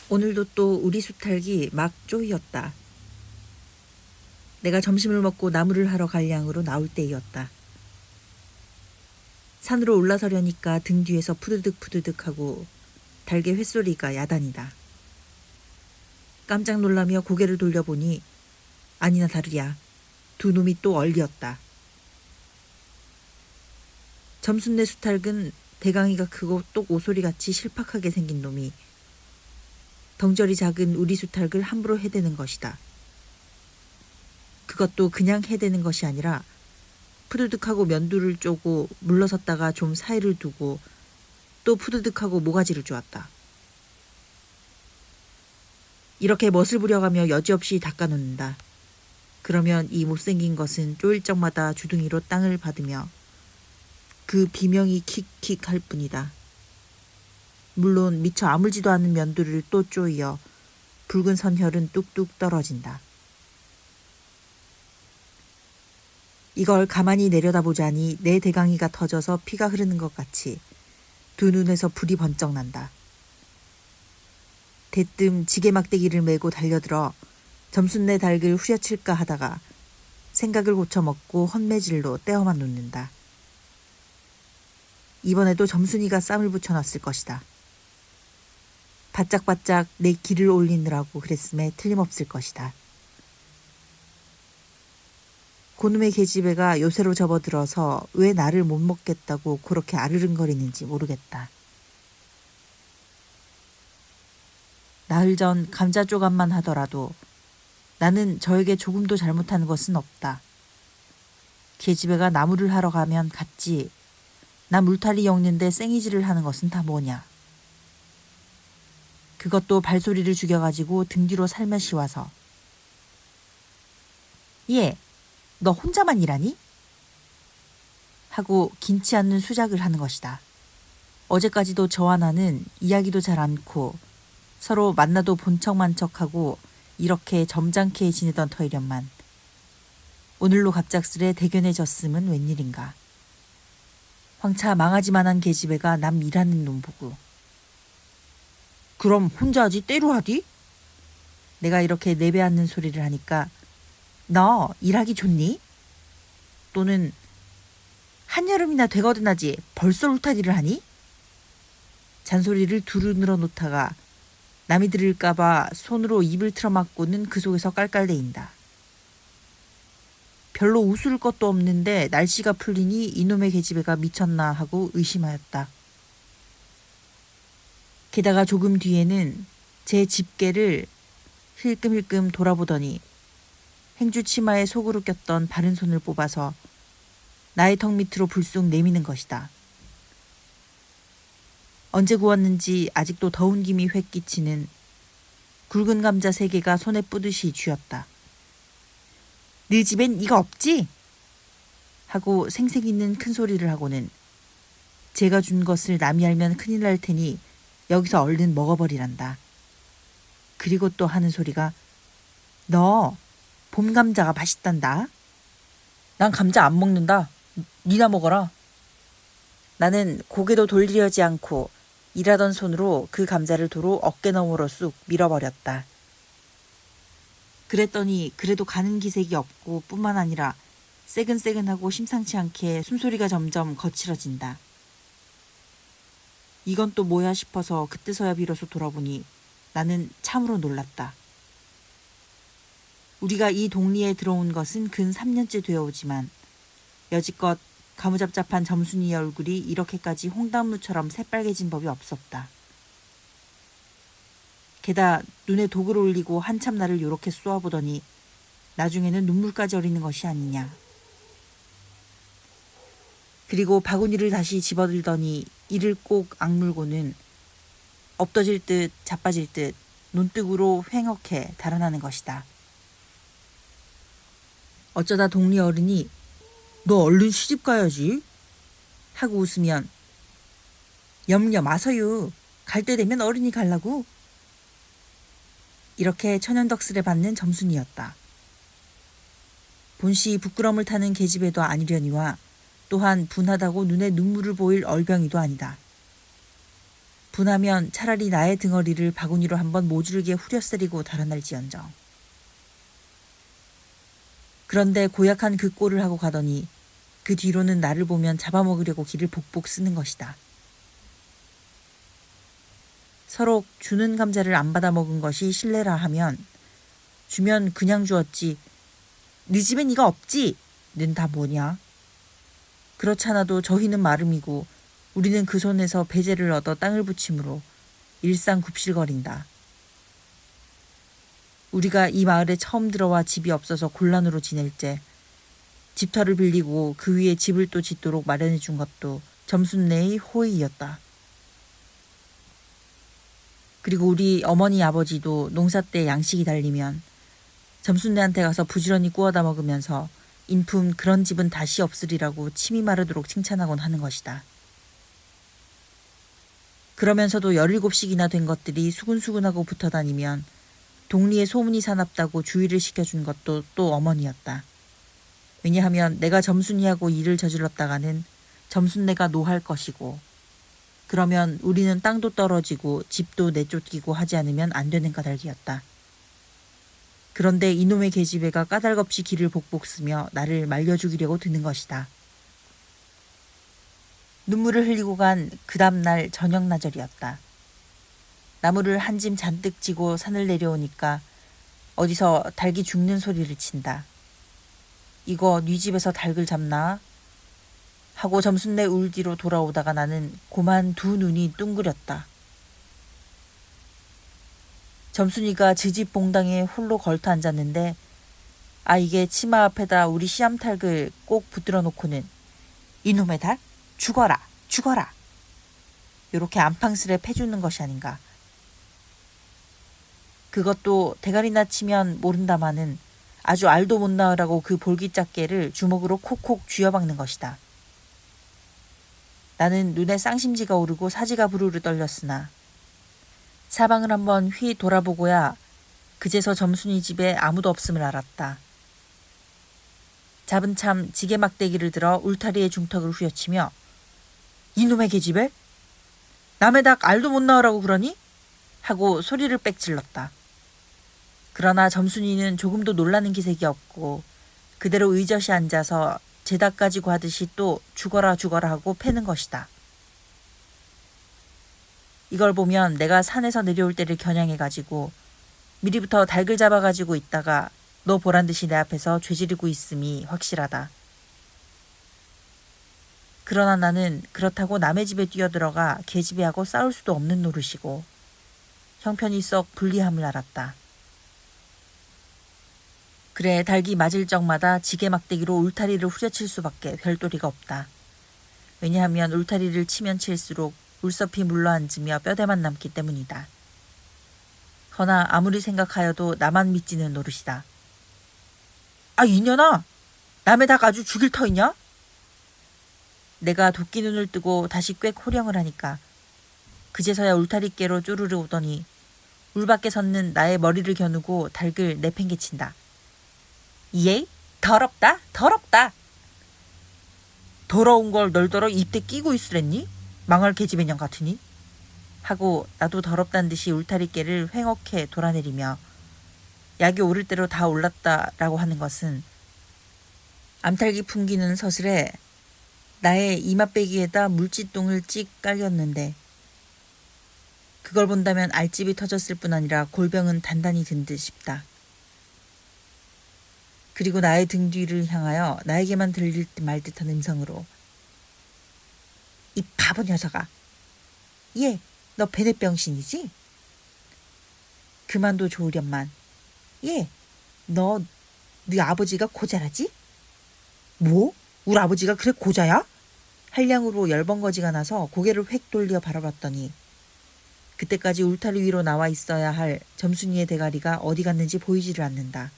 오늘도 또 우리 수탈기 막 쪼이었다. 내가 점심을 먹고 나무를 하러 갈 양으로 나올 때이었다. 산으로 올라서려니까 등 뒤에서 푸드득 푸드득하고 달개 횟소리가 야단이다. 깜짝 놀라며 고개를 돌려보니 아니나 다르랴 두 놈이 또 얼리었다. 점순내 수탈근 대강이가 크고 똑 오소리같이 실팍하게 생긴 놈이 덩저리 작은 우리 수탈을 함부로 해대는 것이다. 그것도 그냥 해대는 것이 아니라 푸드득하고 면두를 쪼고 물러섰다가 좀 사이를 두고 또 푸드득하고 모가지를 조았다. 이렇게 멋을 부려가며 여지없이 닦아놓는다. 그러면 이 못생긴 것은 쪼일 적마다 주둥이로 땅을 받으며 그 비명이 킥킥 할 뿐이다. 물론 미처 아물지도 않은 면두를 또 쪼이어 붉은 선혈은 뚝뚝 떨어진다. 이걸 가만히 내려다보자니 내 대강이가 터져서 피가 흐르는 것 같이 두 눈에서 불이 번쩍 난다. 대뜸 지게막대기를 메고 달려들어 점순내 닭을 후려칠까 하다가 생각을 고쳐먹고 헛매질로 떼어만 놓는다. 이번에도 점순이가 쌈을 붙여놨을 것이다. 바짝바짝 내 기를 올리느라고 그랬음에 틀림없을 것이다. 고놈의 계집애가 요새로 접어들어서 왜 나를 못 먹겠다고 그렇게 아르릉거리는지 모르겠다. 나흘 전 감자 조각만 하더라도 나는 저에게 조금도 잘못한 것은 없다. 계집애가 나무를 하러 가면 갔지. 나 물탈이 엮는데 생이질을 하는 것은 다 뭐냐. 그것도 발소리를 죽여가지고 등 뒤로 살며시 와서 예, 너 혼자만 일하니? 하고 긴치 않는 수작을 하는 것이다. 어제까지도 저와 나는 이야기도 잘 않고 서로 만나도 본 척만 척하고 이렇게 점잖게 지내던 터이련만 오늘로 갑작스레 대견해졌음은 웬일인가. 황차 망아지만한 계집애가 남 일하는 놈 보고 그럼 혼자 하지 때로 하디? 내가 이렇게 내배앉는 소리를 하니까 너 일하기 좋니? 또는 한여름이나 되거든 하지 벌써 울타리를 하니? 잔소리를 두루 늘어놓다가 남이 들을까봐 손으로 입을 틀어막고는 그 속에서 깔깔대인다. 별로 웃을 것도 없는데 날씨가 풀리니 이놈의 계집애가 미쳤나 하고 의심하였다. 게다가 조금 뒤에는 제 집게를 힐끔힐끔 돌아보더니 행주 치마에 속으로 꼈던 바른 손을 뽑아서 나의 턱 밑으로 불쑥 내미는 것이다. 언제 구웠는지 아직도 더운 김이 획 끼치는 굵은 감자 3개가 손에 뿌듯이 쥐었다. 네 집엔 이거 없지? 하고 생색 있는 큰 소리를 하고는 제가 준 것을 남이 알면 큰일 날 테니 여기서 얼른 먹어버리란다. 그리고 또 하는 소리가 너 봄 감자가 맛있단다. 난 감자 안 먹는다. 니나 먹어라. 나는 고개도 돌리려지 않고 일하던 손으로 그 감자를 도로 어깨 너머로 쑥 밀어버렸다. 그랬더니 그래도 가는 기색이 없고 뿐만 아니라 새근새근하고 심상치 않게 숨소리가 점점 거칠어진다. 이건 또 뭐야 싶어서 그때서야 비로소 돌아보니 나는 참으로 놀랐다. 우리가 이 동리에 들어온 것은 근 3년째 되어오지만 여지껏 가무잡잡한 점순이의 얼굴이 이렇게까지 홍당무처럼 새빨개진 법이 없었다. 게다 눈에 독을 올리고 한참 나를 요렇게 쏘아보더니 나중에는 눈물까지 어리는 것이 아니냐. 그리고 바구니를 다시 집어들더니 이를 꼭 악물고는 엎어질 듯 자빠질 듯 논뜨구로 횡하게 달아나는 것이다. 어쩌다 동리 어른이 너 얼른 시집 가야지 하고 웃으면 염려 마서유. 갈 때 되면 어른이 갈라고. 이렇게 천연덕스레 받는 점순이었다. 본시 부끄럼을 타는 계집애도 아니려니와 또한 분하다고 눈에 눈물을 보일 얼병이도 아니다. 분하면 차라리 나의 등허리를 바구니로 한번 모질게 후려쓰리고 달아날지언정. 그런데 고약한 그 꼴을 하고 가더니 그 뒤로는 나를 보면 잡아먹으려고 기를 복복 쓰는 것이다. 서로 주는 감자를 안 받아 먹은 것이 실례라 하면 주면 그냥 주었지 네 집엔 이가 없지? 는 다 뭐냐? 그렇잖아도 저희는 마름이고 우리는 그 손에서 배제를 얻어 땅을 붙임으로 일상 굽실거린다. 우리가 이 마을에 처음 들어와 집이 없어서 곤란으로 지낼 때 집터를 빌리고 그 위에 집을 또 짓도록 마련해 준 것도 점순네의 호의였다. 그리고 우리 어머니 아버지도 농사 때 양식이 달리면 점순네한테 가서 부지런히 구워다 먹으면서 인품 그런 집은 다시 없으리라고 침이 마르도록 칭찬하곤 하는 것이다. 그러면서도 17씩이나 된 것들이 수근수근하고 붙어 다니면 동리에 소문이 사납다고 주의를 시켜준 것도 또 어머니였다. 왜냐하면 내가 점순이하고 일을 저질렀다가는 점순네가 노할 것이고 그러면 우리는 땅도 떨어지고 집도 내쫓기고 하지 않으면 안 되는 까닭이었다. 그런데 이놈의 계집애가 까닭없이 길을 복복 쓰며 나를 말려 죽이려고 드는 것이다. 눈물을 흘리고 간 그 다음날 저녁나절이었다. 나무를 한 짐 잔뜩 지고 산을 내려오니까 어디서 닭이 죽는 소리를 친다. 이거 네 집에서 닭을 잡나? 하고 점순네 울 뒤로 돌아오다가 나는 고만 두 눈이 뚱그렸다. 점순이가 그 집 봉당에 홀로 걸터 앉았는데 이게 치마 앞에다 우리 씨암탉을 꼭 붙들어 놓고는 이놈의 닭 죽어라 죽어라 요렇게 안팡스레 패주는 것이 아닌가. 그것도 대가리나 치면 모른다마는 아주 알도 못 낳으라고 그 볼기짝개를 주먹으로 콕콕 쥐어박는 것이다. 나는 눈에 쌍심지가 오르고 사지가 부르르 떨렸으나 사방을 한번 휘 돌아보고야 그제서 점순이 집에 아무도 없음을 알았다. 잡은 참 지게 막대기를 들어 울타리의 중턱을 후려치며 이놈의 계집애? 남의 닭 알도 못 낳으라고 그러니? 하고 소리를 빽 질렀다. 그러나 점순이는 조금도 놀라는 기색이 없고 그대로 의젓이 앉아서 제 닭 가지고 하듯이 또 죽어라 죽어라 하고 패는 것이다. 이걸 보면 내가 산에서 내려올 때를 겨냥해가지고 미리부터 닭을 잡아가지고 있다가 너 보란 듯이 내 앞에서 죄지르고 있음이 확실하다. 그러나 나는 그렇다고 남의 집에 뛰어들어가 계집애하고 싸울 수도 없는 노릇이고 형편이 썩 불리함을 알았다. 그래 닭이 맞을 적마다 지게 막대기로 울타리를 후려칠 수밖에 별도리가 없다. 왜냐하면 울타리를 치면 칠수록 울섭이 물러앉으며 뼈대만 남기 때문이다. 허나 아무리 생각하여도 나만 믿지는 노릇이다. 이년아! 남의 닭 아주 죽일 터이냐? 내가 도끼 눈을 뜨고 다시 꽤 호령을 하니까 그제서야 울타리께로 쪼르르 오더니 울 밖에 섰는 나의 머리를 겨누고 닭을 내팽개친다. 예? 더럽다 더럽다. 더러운 걸 널더러 입대 끼고 있으랬니? 망할 계집애년 같으니? 하고 나도 더럽단 듯이 울타리깨를 횡혹해 돌아내리며 약이 오를 대로 다 올랐다라고 하는 것은 암탉이 풍기는 서슬에 나의 이맛배기에다 물지똥을 찍 깔렸는데 그걸 본다면 알집이 터졌을 뿐 아니라 골병은 단단히 든 듯 싶다. 그리고 나의 등 뒤를 향하여 나에게만 들릴 듯 말 듯한 음성으로 이 바보 녀석아. 예, 너 베네병신이지? 그만도 좋으련만. 예, 네 아버지가 고자라지? 뭐? 우리 아버지가 그래 고자야? 한량으로 열번거지가 나서 고개를 획 돌려 바라봤더니 그때까지 울타리 위로 나와 있어야 할 점순이의 대가리가 어디 갔는지 보이지를 않는다.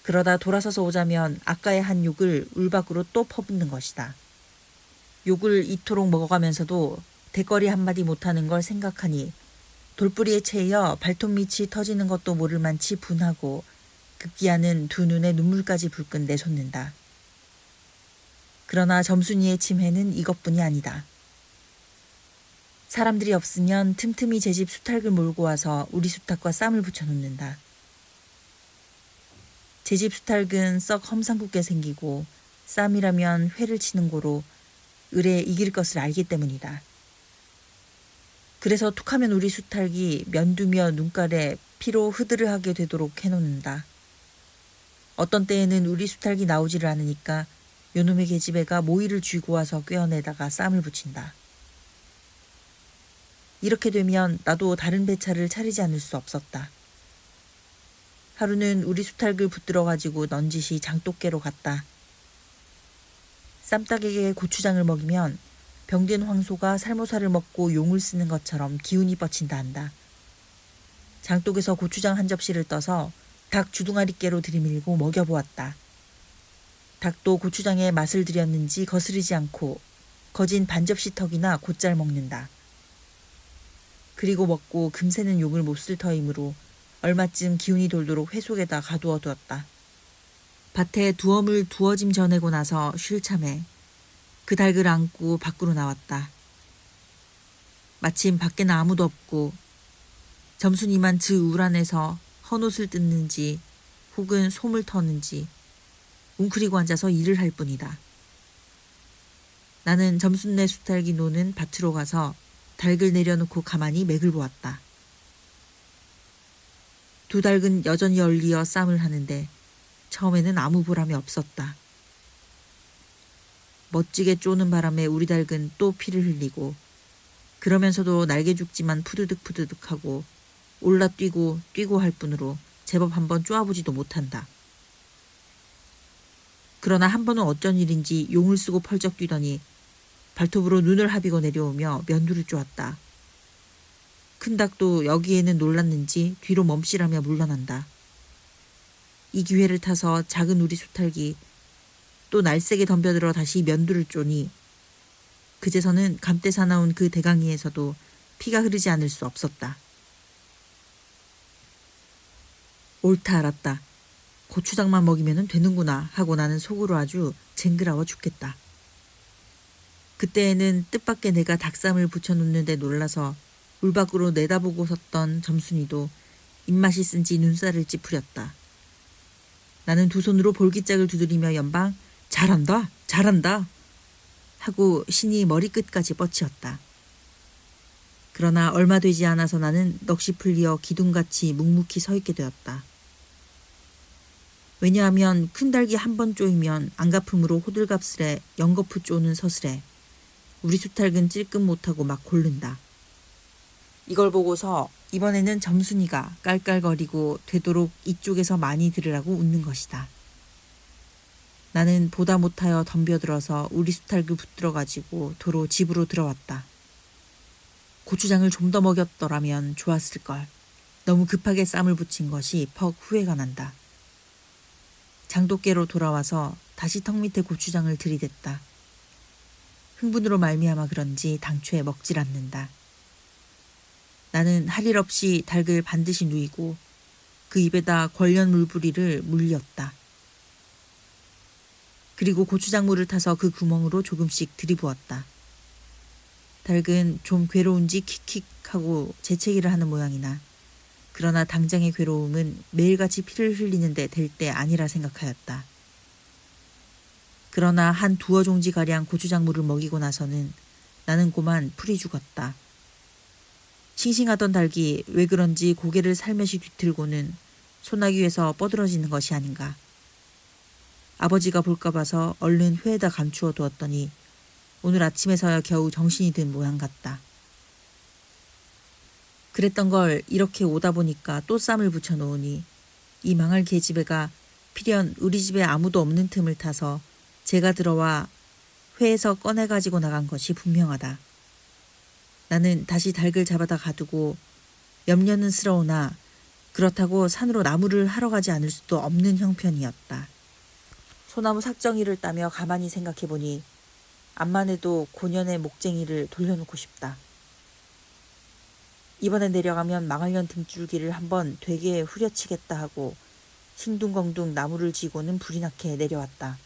그러다 돌아서서 오자면 아까의 한 욕을 울 밖으로 또 퍼붓는 것이다. 욕을 이토록 먹어가면서도 대거리 한마디 못하는 걸 생각하니 돌뿌리에 채여 발톱 밑이 터지는 것도 모를 만치 분하고 급기야는 두 눈에 눈물까지 불끈 내솟는다. 그러나 점순이의 침해는 이것뿐이 아니다. 사람들이 없으면 틈틈이 제 집 수탉을 몰고 와서 우리 수탉과 쌈을 붙여놓는다. 제 집 수탉은 썩 험상궂게 생기고 쌈이라면 회를 치는 고로 을에 이길 것을 알기 때문이다. 그래서 툭하면 우리 수탉이 면두며 눈깔에 피로 흐드르하게 되도록 해놓는다. 어떤 때에는 우리 수탉이 나오지를 않으니까 요놈의 계집애가 모이를 쥐고 와서 꿰어내다가 쌈을 붙인다. 이렇게 되면 나도 다른 배차를 차리지 않을 수 없었다. 하루는 우리 수탉을 붙들어 가지고 넌지시 장독개로 갔다. 쌈닭에게 고추장을 먹이면 병든 황소가 살모사를 먹고 용을 쓰는 것처럼 기운이 뻗친다 한다. 장독에서 고추장 한 접시를 떠서 닭 주둥아리깨로 들이밀고 먹여보았다. 닭도 고추장에 맛을 들였는지 거스르지 않고 거진 반 접시 턱이나 곧잘 먹는다. 그리고 먹고 금세는 욕을 못 쓸 터이므로 얼마쯤 기운이 돌도록 회 속에다 가두어 두었다. 밭에 두엄을 두어짐 전해고 나서 쉴 참에 그 닭을 안고 밖으로 나왔다. 마침 밖에는 아무도 없고 점순이만 즈 울 안에서 헌옷을 뜯는지 혹은 솜을 터는지 웅크리고 앉아서 일을 할 뿐이다. 나는 점순네 수탉이 노는 밭으로 가서 닭을 내려놓고 가만히 맥을 보았다. 두 닭은 여전히 얼리어 쌈을 하는데 처음에는 아무 보람이 없었다. 멋지게 쪼는 바람에 우리 닭은 또 피를 흘리고 그러면서도 날개 죽지만 푸드득푸드득하고 올라뛰고 뛰고 할 뿐으로 제법 한번 쪼아보지도 못한다. 그러나 한 번은 어쩐 일인지 용을 쓰고 펄쩍 뛰더니 발톱으로 눈을 하비고 내려오며 면두를 쪼았다. 큰 닭도 여기에는 놀랐는지 뒤로 멈칫하며 물러난다. 이 기회를 타서 작은 우리 수탉이 또 날쌔게 덤벼들어 다시 면두를 쪼니 그제서는 감대 사나운 그 대강이에서도 피가 흐르지 않을 수 없었다. 옳다 알았다. 고추장만 먹이면 되는구나 하고 나는 속으로 아주 쟁그라워 죽겠다. 그때에는 뜻밖의 내가 닭쌈을 붙여놓는데 놀라서 물 밖으로 내다보고 섰던 점순이도 입맛이 쓴지 눈살을 찌푸렸다. 나는 두 손으로 볼기짝을 두드리며 연방 잘한다 잘한다 하고 신이 머리끝까지 뻗치었다. 그러나 얼마 되지 않아서 나는 넋이 풀리어 기둥같이 묵묵히 서 있게 되었다. 왜냐하면 큰 닭이 한 번 쪼이면 안갚음으로 호들갑스레 연거푸 쪼는 서슬에 우리 수탉은 찔끔 못하고 막 골른다. 이걸 보고서 이번에는 점순이가 깔깔거리고 되도록 이쪽에서 많이 들으라고 웃는 것이다. 나는 보다 못하여 덤벼들어서 우리 수탉을 붙들어 가지고 도로 집으로 들어왔다. 고추장을 좀 더 먹였더라면 좋았을걸. 너무 급하게 쌈을 붙인 것이 퍽 후회가 난다. 장독개로 돌아와서 다시 턱 밑에 고추장을 들이댔다. 흥분으로 말미암아 그런지 당초에 먹질 않는다. 나는 할 일 없이 닭을 반드시 누이고 그 입에다 권련 물부리를 물렸다. 그리고 고추장물을 타서 그 구멍으로 조금씩 들이부었다. 닭은 좀 괴로운지 킥킥하고 재채기를 하는 모양이나 그러나 당장의 괴로움은 매일같이 피를 흘리는데 될 때 아니라 생각하였다. 그러나 한 두어 종지가량 고추장물을 먹이고 나서는 나는 고만 풀이 죽었다. 싱싱하던 닭이 왜 그런지 고개를 살며시 뒤틀고는 소나기에서 뻗어지는 것이 아닌가. 아버지가 볼까 봐서 얼른 회에다 감추어 두었더니 오늘 아침에서야 겨우 정신이 든 모양 같다. 그랬던 걸 이렇게 오다 보니까 또 쌈을 붙여놓으니 이 망할 계집애가 필연 우리 집에 아무도 없는 틈을 타서 제가 들어와 회에서 꺼내가지고 나간 것이 분명하다. 나는 다시 닭을 잡아다 가두고 염려는 스러우나 그렇다고 산으로 나무를 하러 가지 않을 수도 없는 형편이었다. 소나무 삭정이를 따며 가만히 생각해보니 암만 해도 고년의 목쟁이를 돌려놓고 싶다. 이번에 내려가면 망할년 등줄기를 한번 되게 후려치겠다 하고 싱둥벙둥 나무를 지고는 불이 나게 내려왔다.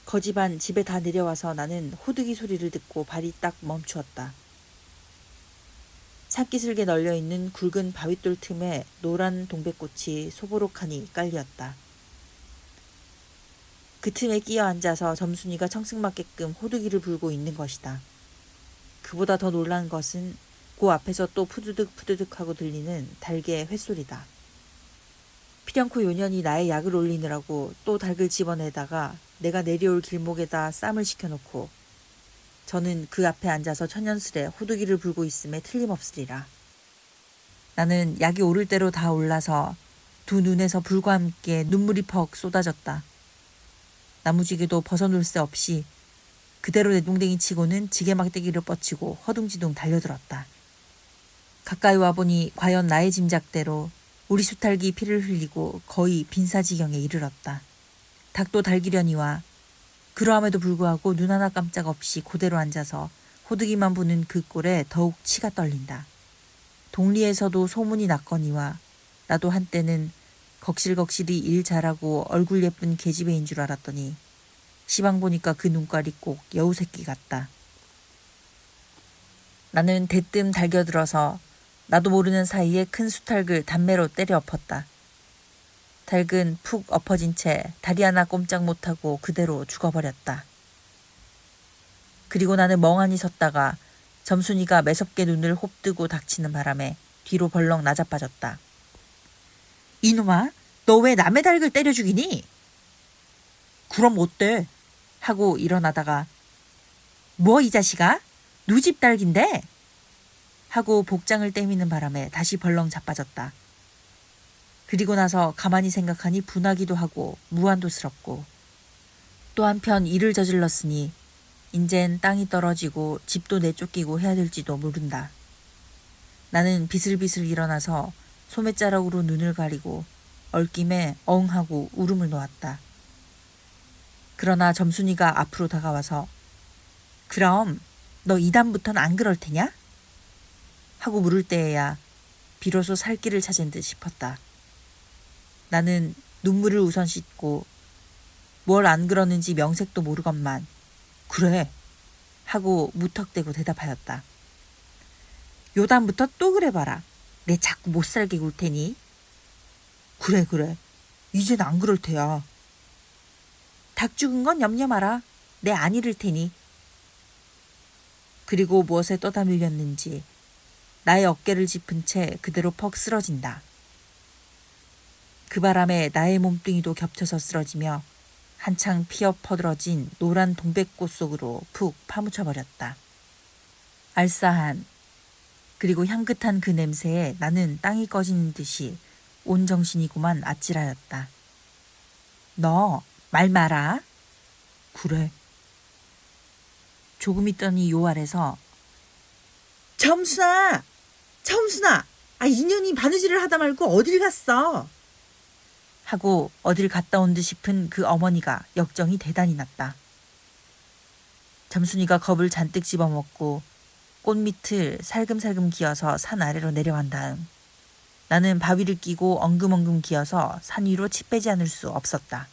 거지반 집에 다 내려와서 나는 호두기 소리를 듣고 발이 딱 멈추었다. 산기슭에 널려있는 굵은 바윗돌 틈에 노란 동백꽃이 소보록하니 깔리었다. 그 틈에 끼어 앉아서 점순이가 청승맞게끔 호두기를 불고 있는 것이다. 그보다 더 놀란 것은 그 앞에서 또 푸드득 푸드득 하고 들리는 닭의 횟소리다. 필연코 요년이 나의 약을 올리느라고 또 닭을 집어내다가 내가 내려올 길목에다 쌈을 시켜놓고 저는 그 앞에 앉아서 천연스레 호두기를 불고 있음에 틀림없으리라. 나는 약이 오를 대로 다 올라서 두 눈에서 불과 함께 눈물이 퍽 쏟아졌다. 나무지게도 벗어놓을 새 없이 그대로 내동댕이 치고는 지게막대기를 뻗치고 허둥지둥 달려들었다. 가까이 와보니 과연 나의 짐작대로 우리 수탈기 피를 흘리고 거의 빈사지경에 이르렀다. 닭도 달기려니와 그러함에도 불구하고 눈 하나 깜짝 없이 그대로 앉아서 호두기만 부는 그 꼴에 더욱 치가 떨린다. 동리에서도 소문이 났거니와 나도 한때는 걱실걱실이 일 잘하고 얼굴 예쁜 계집애인 줄 알았더니 시방 보니까 그 눈깔이 꼭 여우새끼 같다. 나는 대뜸 달겨들어서 나도 모르는 사이에 큰 수탉을 단매로 때려 엎었다. 닭은 푹 엎어진 채 다리 하나 꼼짝 못하고 그대로 죽어버렸다. 그리고 나는 멍하니 섰다가 점순이가 매섭게 눈을 홉뜨고 닥치는 바람에 뒤로 벌렁 나자빠졌다. 이놈아, 너 왜 남의 닭을 때려 죽이니? 그럼 어때? 하고 일어나다가 뭐 이 자식아? 누집 닭인데? 하고 복장을 떼미는 바람에 다시 벌렁 자빠졌다. 그리고 나서 가만히 생각하니 분하기도 하고 무한도스럽고 또 한편 일을 저질렀으니 인젠 땅이 떨어지고 집도 내쫓기고 해야 될지도 모른다. 나는 비슬비슬 일어나서 소매자락으로 눈을 가리고 얼김에 엉 하고 울음을 놓았다. 그러나 점순이가 앞으로 다가와서 그럼 너 이담부터는 안 그럴 테냐? 하고 물을 때에야 비로소 살 길을 찾은 듯 싶었다. 나는 눈물을 우선 씻고 뭘 안 그러는지 명색도 모르건만 그래 하고 무턱대고 대답하였다. 요담부터 또 그래봐라. 내 자꾸 못살게 굴 테니. 그래 이젠 안 그럴 테야. 닭 죽은 건 염려 마라. 내 안 잃을 테니. 그리고 무엇에 떠다밀렸는지 나의 어깨를 짚은 채 그대로 퍽 쓰러진다. 그 바람에 나의 몸뚱이도 겹쳐서 쓰러지며 한창 피어 퍼들어진 노란 동백꽃 속으로 푹 파묻혀버렸다. 알싸한 그리고 향긋한 그 냄새에 나는 땅이 꺼지는 듯이 온 정신이고만 아찔하였다. 너 말 마라. 그래. 조금 있더니 요 아래서 점순아! 인연이 바느질을 하다 말고 어딜 갔어? 하고 어딜 갔다 온 듯 싶은 그 어머니가 역정이 대단히 났다. 점순이가 겁을 잔뜩 집어먹고 꽃밑을 살금살금 기어서 산 아래로 내려간 다음 나는 바위를 끼고 엉금엉금 기어서 산 위로 치 빼지 않을 수 없었다.